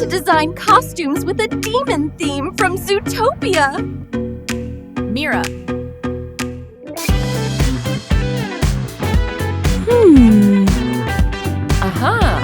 to design costumes with a demon theme from Zootopia. Myria. Aha.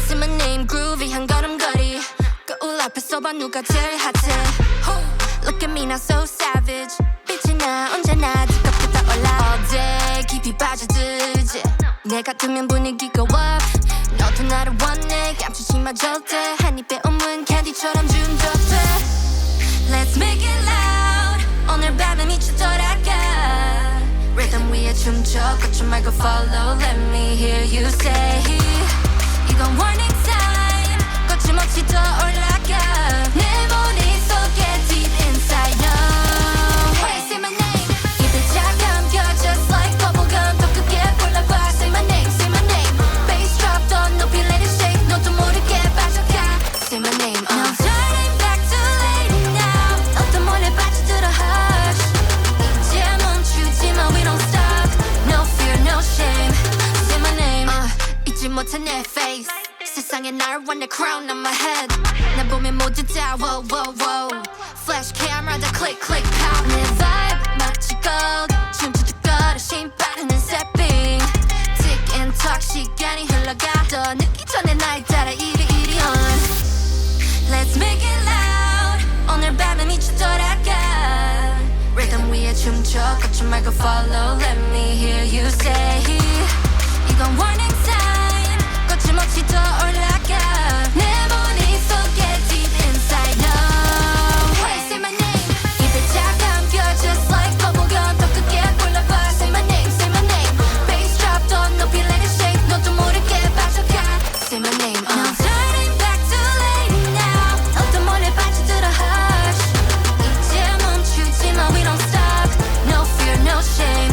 Say my name groovy 한 걸음걸이 거울 앞에 서봐 누가 제일 핫해 Look at me now so savage 빛이 나 언제나 뒤끝부터 올라 All day 깊이 빠져들지 내 같으면 분위기가 up 너도 나를 원해 감추지 마 절대 한 입에 옮은 캔디처럼 중독돼 Let's make it loud 오늘 밤에 미치더라가 Rhythm 위에 춤춰 걷지 말고 follow Let me hear you say 이건 warning sign 거침없이 더 올라가 내 머릿속에 deep inside no Hey say my name 입을 잠겨 just like bubblegum 더 크게 불러봐 Say my name Bass drop 더 높이 let it shake 너도 모르게 빠져가 Say my name Now turning back to late now 너도 몰래 빠져들어 hush 이제 멈추지 마 we don't stop No fear no shame Say my name 잊지 못해 내 face 세상에 날 원해 crown on my head 나 보면 모두 다 wow wow wow Flash camera 다 click click pop 내 vibe 마치 gold 춤추듯 걸어 신바르는 setting Tick and talk 시간이 흘러가 더 늦기 전에 날 따라 이리 on Let's make it loud 오늘 밤에 미치더라가 Rhythm 위에 춤춰 걷지 말고 follow Let me hear you say 이건 warning sign 거침없이 더 올라가 내 머릿속에 deep inside no Hey say my name 입을 다 감겨 just like bubblegum 더 크게 불러봐 Say my name Bass drop 더 높이 let it shake 너도 모르게 빠져가 Say my name Now turning back to late now 너도 몰래 빠져들어 hush 이제 멈추지 마 we don't stop No fear no shame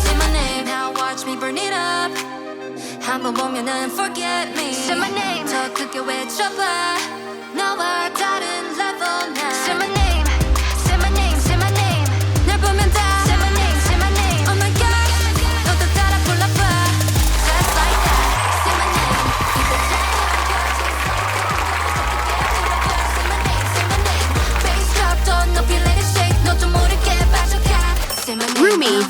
Say my name Now watch me burn it up 한번 보면은 forget me Say my name 더 크게 외쳐봐 너와 다른 level now Say my name 날 보면 다 Say my name Oh my god 너도 따라 불러봐 Just like that Say my name 입을 Say my name Bass drop 더 높이 let it shake 너도 모르게 빠져가 Say my name Rumi.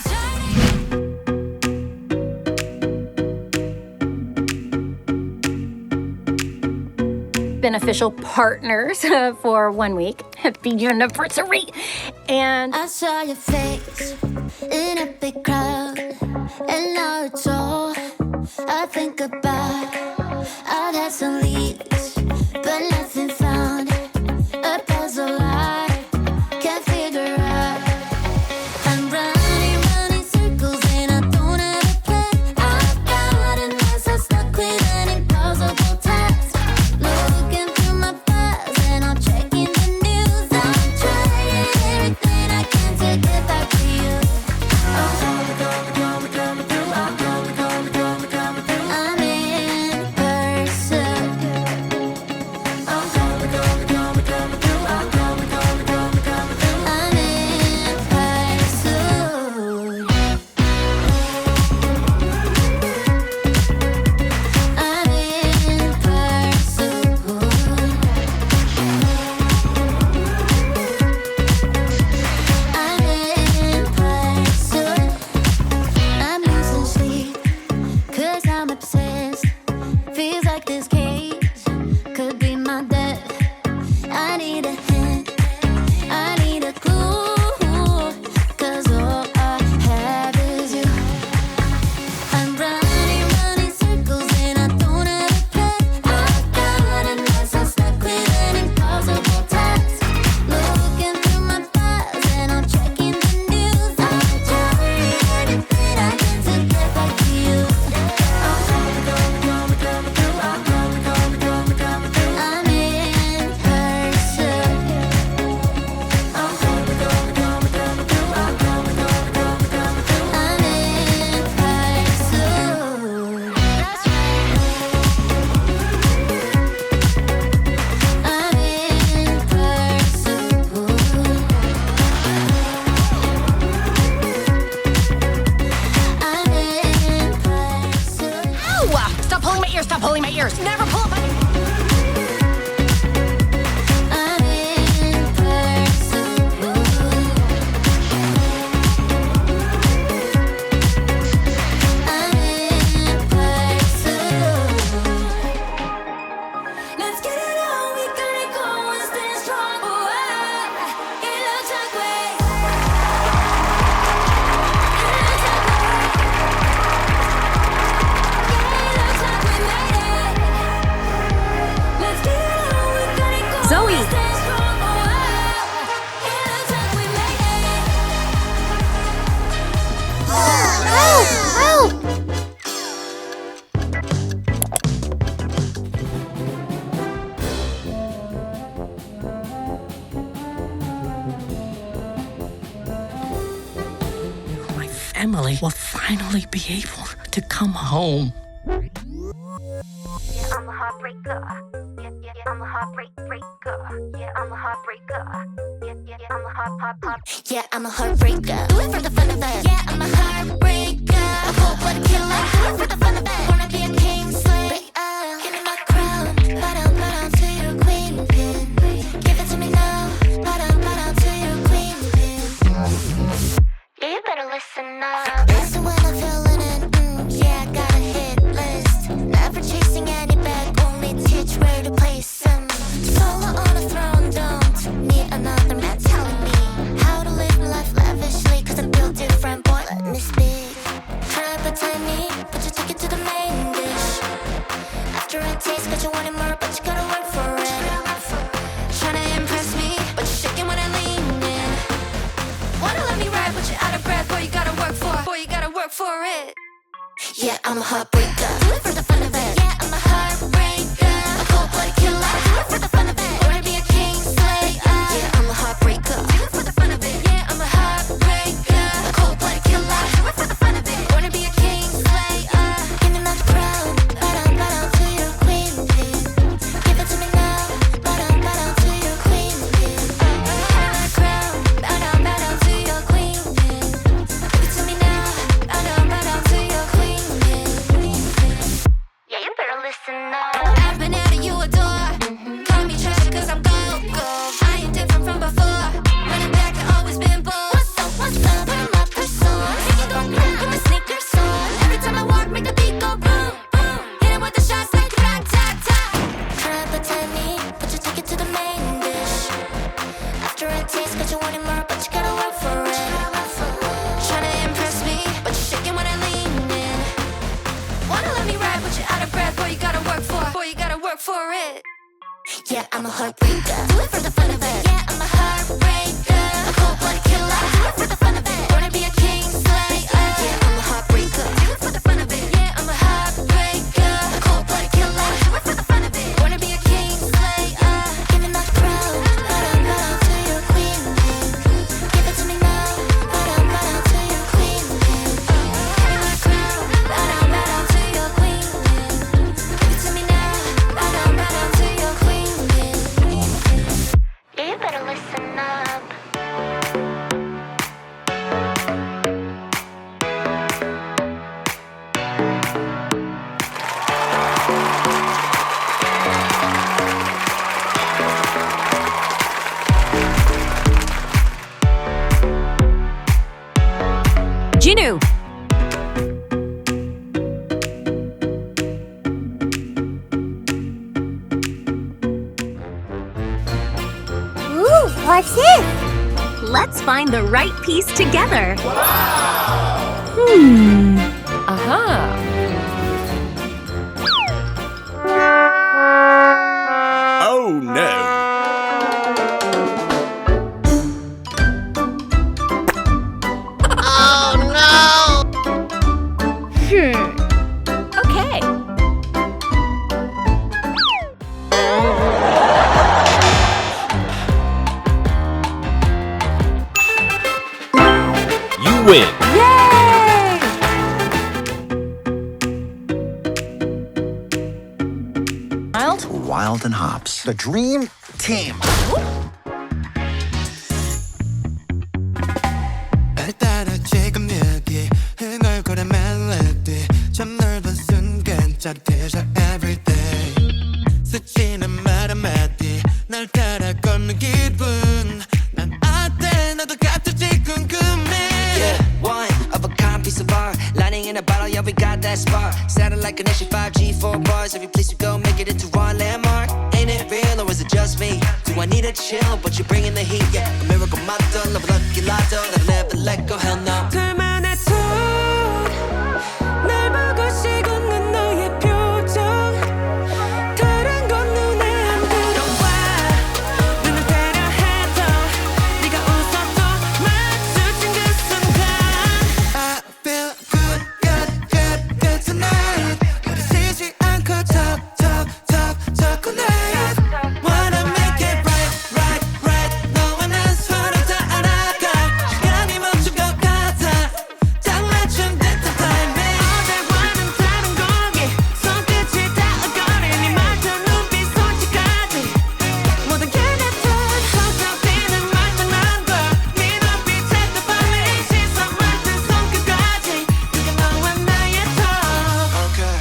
Been official partners for 1 week. Happy anniversary! And I saw your face in a big crowd, and now it's all I think about. I've had some leads, but nothing found. A puzzle I can't figure out. I'm running circles and I don't have a plan. I've gotten myself stuck with an impossible task. Looking through my files and I'm checking the news. I'm trying everything I can to get back to you. I'm in person. tickling my ears. Never pull up. I'm in pursuit. I'm in pursuit. Let's get it on, we got it going, stand strong. It looks like Zoe. My family will finally be able to come home. I'm a heartbreaker. Yeah, I'm a heartbreaker. Yeah, I'm a heartbreaker. Yeah, I'm a heart. yeah, I'm a heartbreaker. Do it for the fun of it. Yeah, I'm a heartbreaker. A cold-blooded killer. Do it for the fun of it. Wanna be a king slave. Give me my crown. Bow down to your queen pin. Give it to me now. Bow down to your queen pin. Yeah, you better listen up. Listen when I'm feeling it. Yeah, I got a hit list. Never chasing any bag, only teach where to place them. Solo on a throne, don't need another man telling me how to live my life lavishly. Cause I'm built different, boy, let me speak. Try but tiny, but you take it to the main dish. After a taste, got you wanting more, but you gotta work for it. Tryna impress me, but you're shaking when I lean in. Wanna let me ride, but you're out of breath. Boy, you gotta work for it. Yeah, I'm a heartbreaker. Do it for the fun of it. Yeah, I'm a heartbreaker. A cold-blooded killer. Do it for the fun of it. Wanna be a king slave. Yeah, I'm a heartbreaker. Do it for the fun of it. Yeah, I'm a heartbreaker. A cold-blooded killer. Do it for the fun of it. Wanna be a king slave. Give me my crown. Bow down to your queen pin. Give it to me now. Bow down to your queen pin. Give me my crown. Bow down to your queen pin. Give it to me now. Bow down to your queen pin. Yeah, you better listen up. I've been out of you adore. Call me treasure cause I'm gold. I ain't different from before. Running back, I always been bold. What's up, I'm my persona. Sneaking go boom, put my sneakers on. Every time I walk, make the beat go boom, boom. Hit it with the shots like ta-ta-ta. Try but tiny, but you take it to the main dish. After a taste, got you wanting more, but you gotta work for it. Tryna impress me, but you're shaking when I lean in. Wanna let me ride, but you're out of breath. Boy, you gotta work for it. Yeah, I'm a heartbreaker. Do it for the fun of it. Yeah, I'm a heartbreaker. A cold-blooded killer. Do it for the fun of it. Wanna be a king slave. Yeah, I'm a heartbreaker. Do it for the fun of it. Yeah, I'm a heartbreaker. A cold-blooded killer. Do it for the fun of it. Wanna be a king slave. Give me my crown. Bow down to your queen pin. Give it to me now. Bow down to your queen pin. Give me my crown. Bow down to your queen pin. Give it to me now. Bow down to your queen pin. Yeah, you better listen up. Jinu. Ooh, what's this? Let's find the right piece together. Aha. Oh no! Okay. You win! Yay! Wild and Hops, the dream team. 따라 지금 여기 흥얼거려 멜로디 참 넓은 순간 짜릿해져 everyday genie in a bottle, yeah, we got that spark. Sounding like an issue 5G, 4 bars. Every place we go, make it into our landmark. Ain't it real or is it just me? Do I need a chill, but you're bringing the heat, yeah. A miracle motto, love lucky lotto. That'll never let go, hell no. 둘만의 톤, 날 보고 식웃는 너의 표정. 다른 건 눈에 안 들어와. 눈을 때려 해도 네가 웃어도 마주친 그 순간. I feel good, good, good, good tonight. 우리 쉬지 않고 talk connect. Wanna make it right, right, right. 너와 난 서로 다 알아가. 시간이 멈춘 것 같아. 딱 맞춘 듯한 timing. 어제와는 다른 곡이 손끝이 닿아거린 네 말투 눈빛 손짓까지 모든 게 내 탓. 허접이는 말도 난다. 네 눈빛 택도밤에 시선 말투 손끝까지 그게 너와 나의 talk. Okay,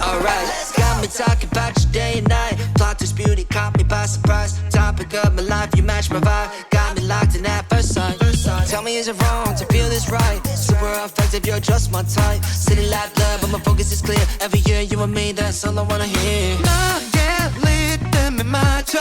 alright. Got me talking about you day and night. Plot twist beauty caught me by surprise. Topic of my life, you match my vibe. Got me locked in at first sight. Tell me, is it wrong to feel this right? Super effective, you're just my type. City light love, but my focus is clear. Every year, you and me, that's all I wanna hear. 너의 리듬에 맞춰.